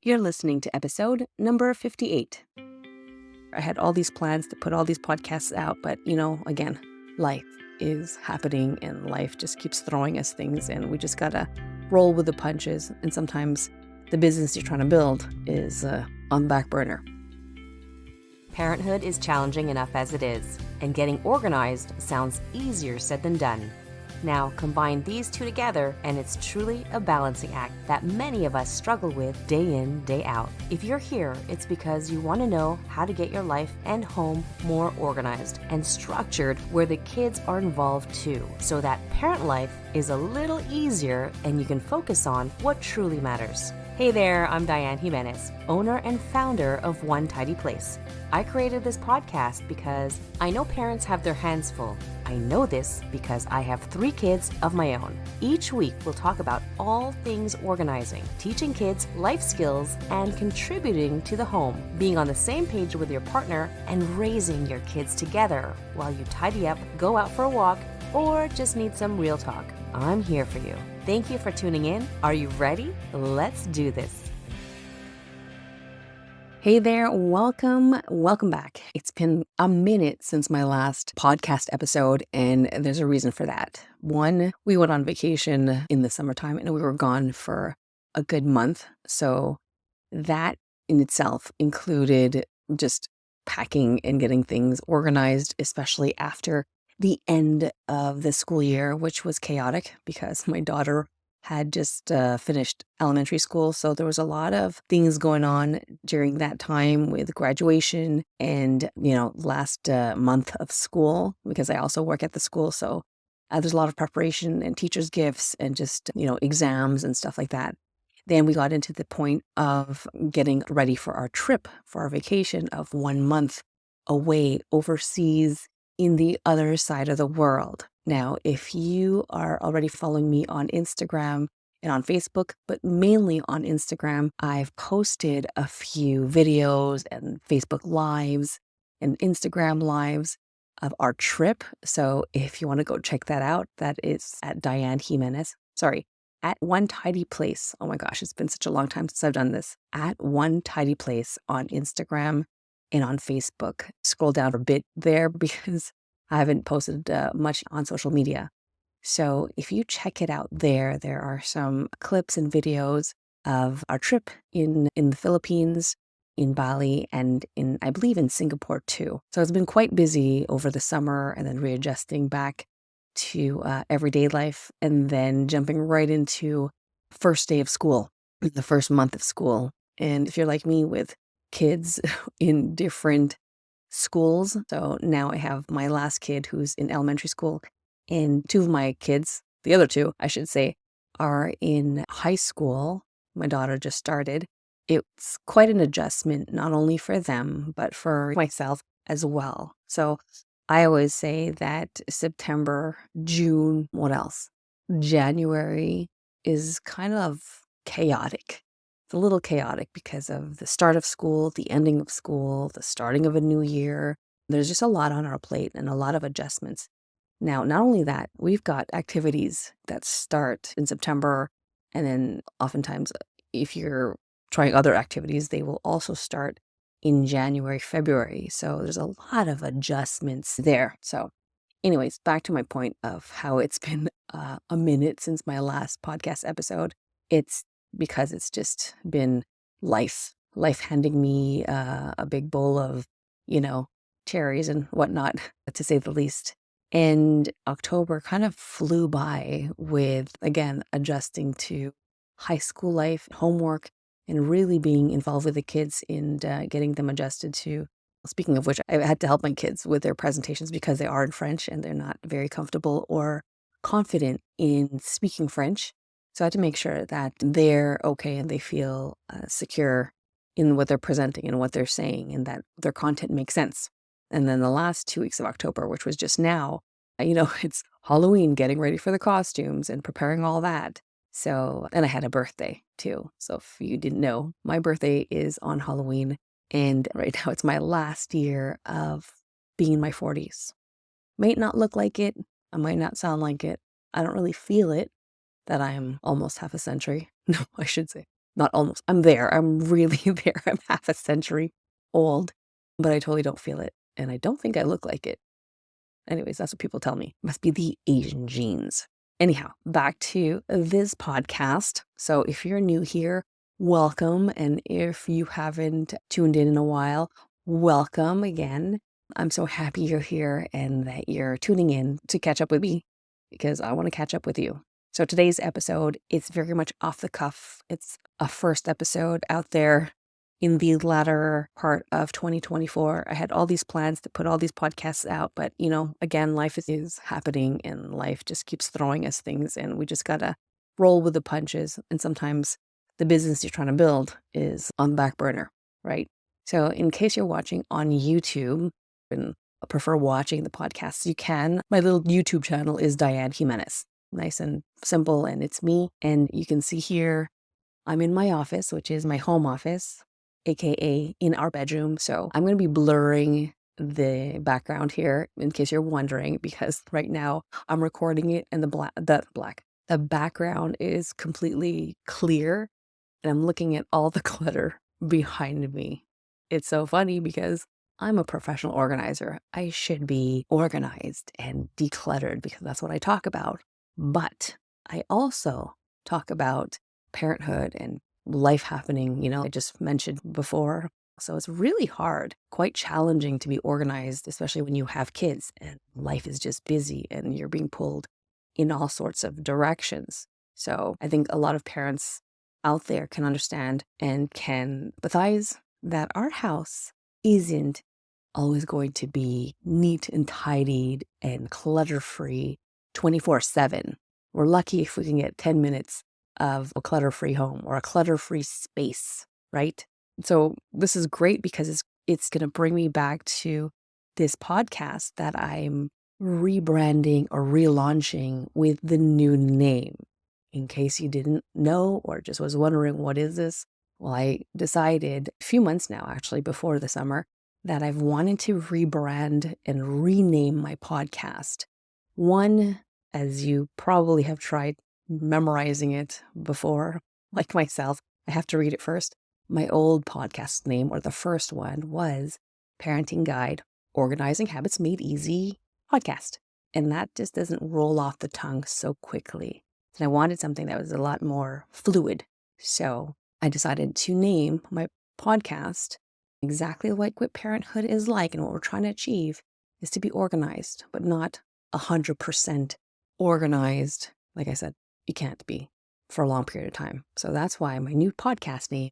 You're listening to episode number 58. I had all these plans to put all these podcasts out, but again, life is happening and life just keeps throwing us things and we just gotta roll with the punches. And sometimes the business you're trying to build is on the back burner. Parenthood is challenging enough as it is, and getting organized sounds easier said than done. Now, combine these two together, and it's truly a balancing act that many of us struggle with day in, day out. If you're here, it's because you want to know how to get your life and home more organized and structured where the kids are involved too, so that parent life is a little easier and you can focus on what truly matters. Hey there, I'm Dianne Jimenez, owner and founder of One Tidy Place. I created this podcast because I know parents have their hands full. I know this because I have 3 kids of my own. Each week, we'll talk about all things organizing, teaching kids life skills, and contributing to the home, being on the same page with your partner, and raising your kids together while you tidy up, go out for a walk, or just need some real talk. I'm here for you. Thank you for tuning in. Are you ready? Let's do this. Hey there, welcome back. It's been a minute since my last podcast episode, and there's a reason for that. One, we went on vacation in the summertime and we were gone for a good month. So that in itself included just packing and getting things organized, especially after the end of the school year, which was chaotic because my daughter had just finished elementary school. So there was a lot of things going on during that time with graduation and, last month of school, because I also work at the school. So there's a lot of preparation and teachers' gifts and just, exams and stuff like that. Then we got into the point of getting ready for our trip, for our vacation of 1 month away overseas in the other side of the world. Now, if you are already following me on Instagram and on Facebook, but mainly on Instagram, I've posted a few videos and Facebook Lives and Instagram Lives of our trip. So if you want to go check that out, that is at Dianne Jimenez. Sorry, at One Tidy Place. Oh my gosh, it's been such a long time since I've done this. At One Tidy Place on Instagram and on Facebook. Scroll down a bit there because I haven't posted much on social media. So if you check it out there are some clips and videos of our trip in the Philippines, in Bali, and I believe in Singapore too. So it's been quite busy over the summer and then readjusting back to everyday life and then jumping right into first day of school, the first month of school. And if you're like me with kids in different schools. So now I have my last kid who's in elementary school, and 2 of my kids, the other 2, I should say, are in high school. My daughter just started. It's quite an adjustment, not only for them, but for myself as well. So I always say that September, June, what else? January is kind of chaotic. It's a little chaotic because of the start of school, the ending of school, the starting of a new year. There's just a lot on our plate and a lot of adjustments. Now, not only that, we've got activities that start in September, and then oftentimes, if you're trying other activities, they will also start in January, February. So there's a lot of adjustments there. So anyways, back to my point of how it's been a minute since my last podcast episode. It's because it's just been life handing me a big bowl of, cherries and whatnot, to say the least. And October kind of flew by with, again, adjusting to high school life, homework, and really being involved with the kids and getting them adjusted to. Speaking of which, I had to help my kids with their presentations because they are in French and they're not very comfortable or confident in speaking French. So I had to make sure that they're okay and they feel secure in what they're presenting and what they're saying and that their content makes sense. And then the last 2 weeks of October, which was just now, it's Halloween, getting ready for the costumes and preparing all that. So, and I had a birthday too. So if you didn't know, my birthday is on Halloween. And right now it's my last year of being in my 40s. Might not look like it. I might not sound like it. I don't really feel it that I'm almost half a century. No, I should say Not almost. I'm there. I'm really there. I'm half a century old, but I totally don't feel it. And I don't think I look like it. Anyways, that's what people tell me. Must be the Asian genes. Anyhow, back to this podcast. So if you're new here, welcome. And if you haven't tuned in a while, welcome again. I'm so happy you're here and that you're tuning in to catch up with me because I want to catch up with you. So today's episode, it's very much off the cuff. It's a first episode out there in the latter part of 2024. I had all these plans to put all these podcasts out, but again, life is happening and life just keeps throwing us things and we just gotta roll with the punches. And sometimes the business you're trying to build is on the back burner, right? So in case you're watching on YouTube and prefer watching the podcasts, you can. My little YouTube channel is Dianne Jimenez. Nice and simple, and it's me. And you can see here, I'm in my office, which is my home office, aka in our bedroom. So I'm going to be blurring the background here in case you're wondering, because right now I'm recording it and the background is completely clear and I'm looking at all the clutter behind me. It's so funny because I'm a professional organizer. I should be organized and decluttered because that's what I talk about. But I also talk about parenthood and life happening, I just mentioned before. So it's really hard, quite challenging to be organized, especially when you have kids and life is just busy and you're being pulled in all sorts of directions. So I think a lot of parents out there can understand and can empathize that our house isn't always going to be neat and tidied and clutter-free 24/7. We're lucky if we can get 10 minutes of a clutter-free home or a clutter-free space, right? So this is great because it's going to bring me back to this podcast that I'm rebranding or relaunching with the new name. In case you didn't know or just was wondering, what is this? Well, I decided a few months now, actually, before the summer, that I've wanted to rebrand and rename my podcast. One, as you probably have tried memorizing it before, like myself, I have to read it first. My old podcast name, or the first one, was Parenting Guide, Organizing Habits Made Easy Podcast. And that just doesn't roll off the tongue so quickly. And I wanted something that was a lot more fluid. So I decided to name my podcast exactly like what parenthood is like, and what we're trying to achieve is to be organized, but not 100% organized. Like I said, you can't be for a long period of time. So that's why my new podcast name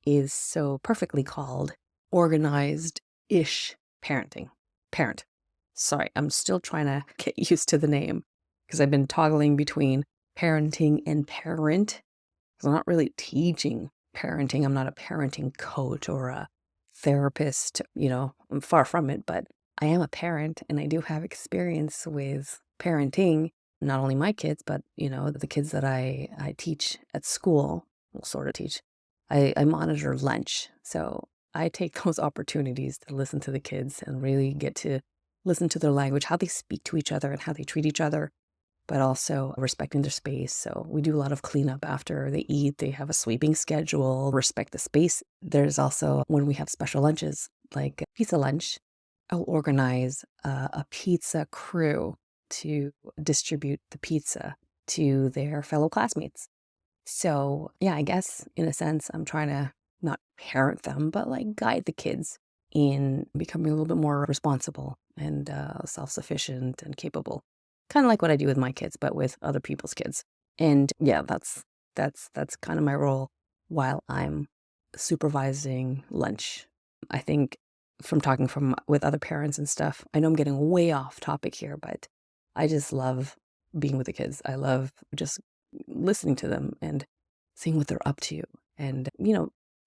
is so perfectly called Organized-ish Parenting. Parent. Sorry, I'm still trying to get used to the name because I've been toggling between parenting and parent. Because I'm not really teaching parenting. I'm not a parenting coach or a therapist, I'm far from it, but I am a parent and I do have experience with parenting, not only my kids, but, the kids that I teach at school, well, sort of teach. I monitor lunch. So I take those opportunities to listen to the kids and really get to listen to their language, how they speak to each other and how they treat each other, but also respecting their space. So we do a lot of cleanup after they eat. They have a sweeping schedule, respect the space. There's also, when we have special lunches, like pizza lunch, I'll organize a pizza crew to distribute the pizza to their fellow classmates. So yeah, I guess in a sense, I'm trying to not parent them, but like guide the kids in becoming a little bit more responsible and self-sufficient and capable. Kind of like what I do with my kids, but with other people's kids. And yeah, that's kind of my role while I'm supervising lunch. I think from talking with other parents and stuff, I know I'm getting way off topic here, but I just love being with the kids. I love just listening to them and seeing what they're up to and,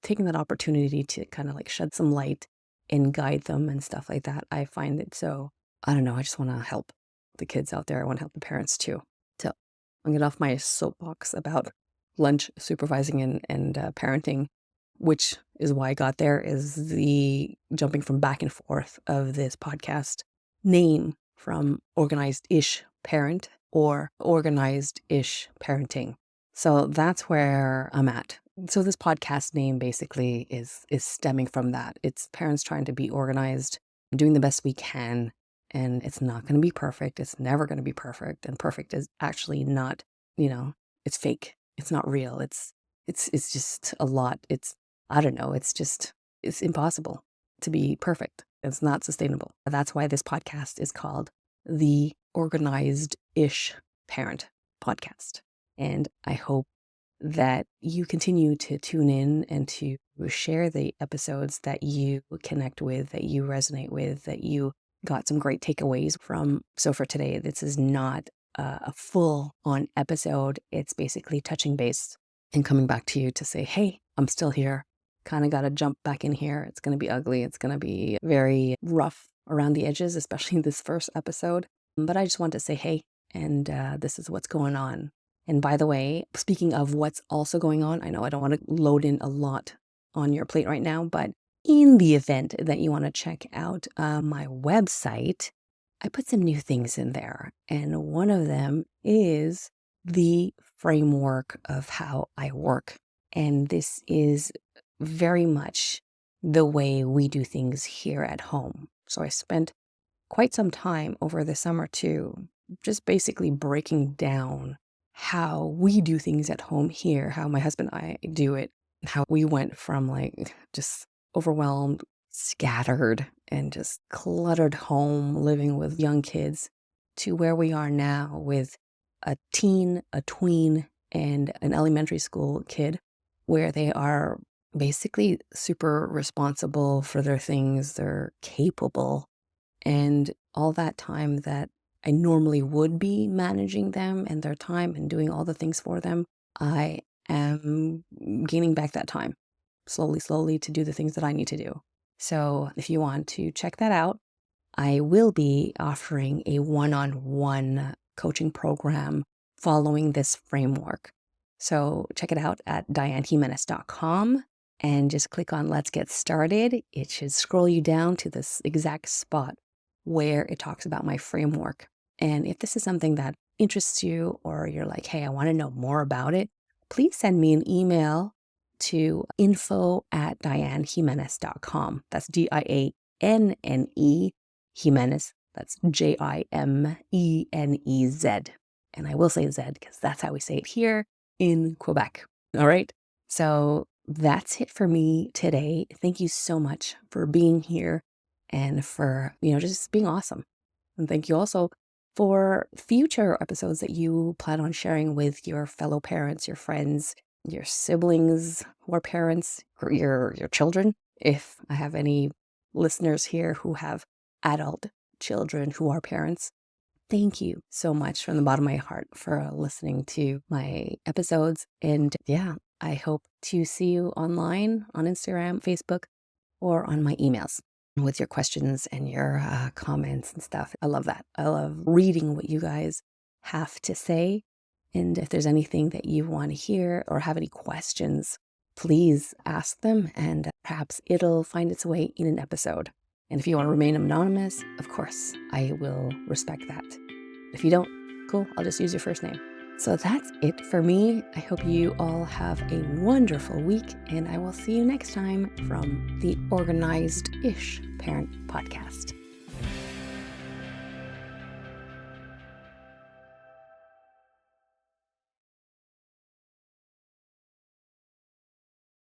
taking that opportunity to kind of like shed some light and guide them and stuff like that. I find it so, I don't know, I just want to help the kids out there. I want to help the parents too. So I'll get off my soapbox about lunch supervising and parenting, which is why I got there, is the jumping from back and forth of this podcast name from organized-ish parent or organized-ish parenting. So that's where I'm at. So this podcast name basically is stemming from that. It's parents trying to be organized, doing the best we can, and it's not going to be perfect. It's never going to be perfect, and perfect is actually not, it's fake. It's not real. It's just a lot. I don't know, it's impossible to be perfect. It's not sustainable. That's why this podcast is called the Organized-ish Parent Podcast. And I hope that you continue to tune in and to share the episodes that you connect with, that you resonate with, that you got some great takeaways from. So for today, this is not a full-on episode. It's basically touching base and coming back to you to say, hey, I'm still here. Kind of got to jump back in here. It's going to be ugly. It's going to be very rough around the edges, especially this first episode. But I just want to say, hey, and this is what's going on. And by the way, speaking of what's also going on, I know I don't want to load in a lot on your plate right now, but in the event that you want to check out my website, I put some new things in there. And one of them is the framework of how I work. And this is very much the way we do things here at home. So I spent quite some time over the summer too, just basically breaking down how we do things at home here, how my husband and I do it, how we went from like just overwhelmed, scattered, and just cluttered home living with young kids to where we are now with a teen, a tween, and an elementary school kid where they are basically super responsible for their things. They're capable. And all that time that I normally would be managing them and their time and doing all the things for them, I am gaining back that time slowly to do the things that I need to do. So if you want to check that out, I will be offering a one-on-one coaching program following this framework. So check it out at diannejimenez.com and just click on Let's Get Started. It should scroll you down to this exact spot where it talks about my framework. And if this is something that interests you or you're like, hey, I want to know more about it, please send me an email to info@diannejimenez.com. That's DIANNE Jimenez. That's JIMENEZ. And I will say Z because that's how we say it here in Quebec. All right. So that's it for me today. Thank you so much for being here and for, just being awesome. And thank you also for future episodes that you plan on sharing with your fellow parents, your friends, your siblings who are parents, or your children. If I have any listeners here who have adult children who are parents, thank you so much from the bottom of my heart for listening to my episodes. And yeah, I hope to see you online on Instagram, Facebook, or on my emails with your questions and your comments and stuff. I love that. I love reading what you guys have to say. And if there's anything that you want to hear or have any questions, please ask them and perhaps it'll find its way in an episode. And if you want to remain anonymous, of course, I will respect that. If you don't, cool, I'll just use your first name. So that's it for me. I hope you all have a wonderful week, and I will see you next time from the Organized-ish Parent Podcast.